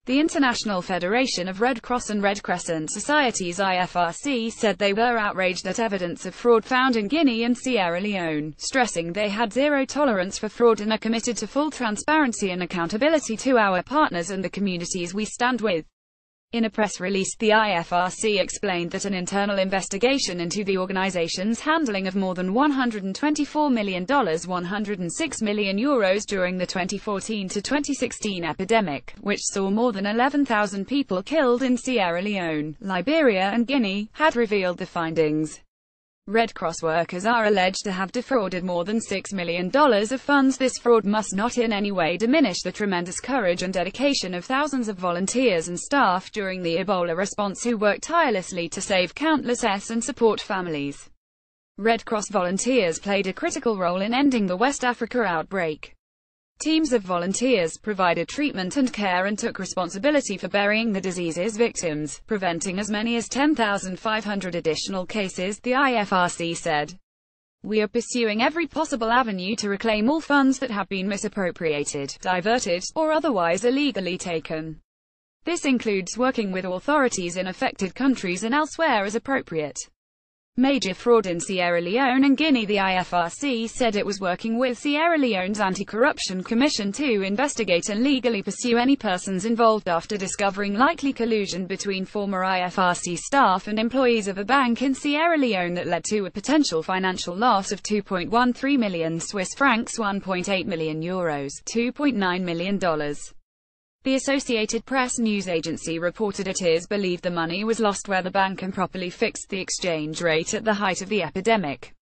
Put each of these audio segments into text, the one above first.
The International Federation of Red Cross and Red Crescent Societies (IFRC) said they were outraged at evidence of fraud found in Guinea and Sierra Leone, stressing they had zero tolerance for fraud and are committed to full transparency and accountability to our partners and the communities we stand with. In a press release, the IFRC explained that an internal investigation into the organization's handling of more than $124 million (€106 million) during the 2014-2016 epidemic, which saw more than 11,000 people killed in Sierra Leone, Liberia and Guinea, had revealed the findings. Red Cross workers are alleged to have defrauded more than $6 million of funds. This fraud must not in any way diminish the tremendous courage and dedication of thousands of volunteers and staff during the Ebola response who worked tirelessly to save countless lives and support families. Red Cross volunteers played a critical role in ending the West Africa outbreak. Teams of volunteers provided treatment and care and took responsibility for burying the disease's victims, preventing as many as 10,500 additional cases, the IFRC said. We are pursuing every possible avenue to reclaim all funds that have been misappropriated, diverted, or otherwise illegally taken. This includes working with authorities in affected countries and elsewhere as appropriate. Major fraud in Sierra Leone and Guinea. The IFRC said it was working with Sierra Leone's Anti-Corruption Commission to investigate and legally pursue any persons involved after discovering likely collusion between former IFRC staff and employees of a bank in Sierra Leone that led to a potential financial loss of 2.13 million Swiss francs (€1.8 million, $2.9 million). The Associated Press news agency reported it is believed the money was lost where the bank improperly fixed the exchange rate at the height of the epidemic.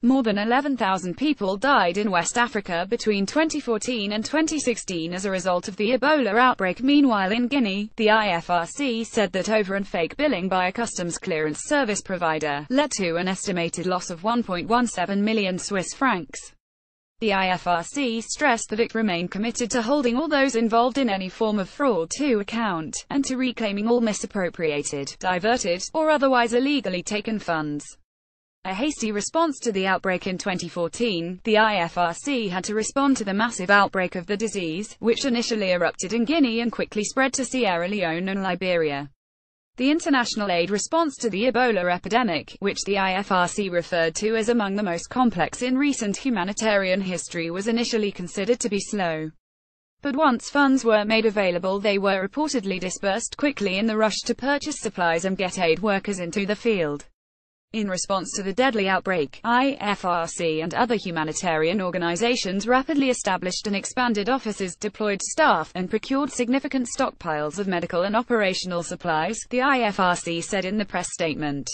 More than 11,000 people died in West Africa between 2014 and 2016 as a result of the Ebola outbreak. Meanwhile, in Guinea, the IFRC said that over- and fake billing by a customs clearance service provider led to an estimated loss of 1.17 million Swiss francs. The IFRC stressed that it remained committed to holding all those involved in any form of fraud to account, and to reclaiming all misappropriated, diverted, or otherwise illegally taken funds. A hasty response to the outbreak in 2014, the IFRC had to respond to the massive outbreak of the disease, which initially erupted in Guinea and quickly spread to Sierra Leone and Liberia. The international aid response to the Ebola epidemic, which the IFRC referred to as among the most complex in recent humanitarian history, was initially considered to be slow. But once funds were made available, they were reportedly dispersed quickly in the rush to purchase supplies and get aid workers into the field. In response to the deadly outbreak, IFRC and other humanitarian organizations rapidly established and expanded offices, deployed staff, and procured significant stockpiles of medical and operational supplies, the IFRC said in the press statement.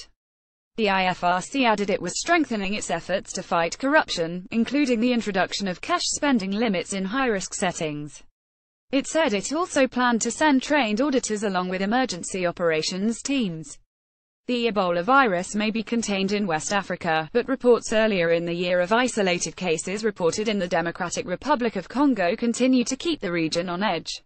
The IFRC added it was strengthening its efforts to fight corruption, including the introduction of cash spending limits in high-risk settings. It said it also planned to send trained auditors along with emergency operations teams. The Ebola virus may be contained in West Africa, but reports earlier in the year of isolated cases reported in the Democratic Republic of Congo continue to keep the region on edge.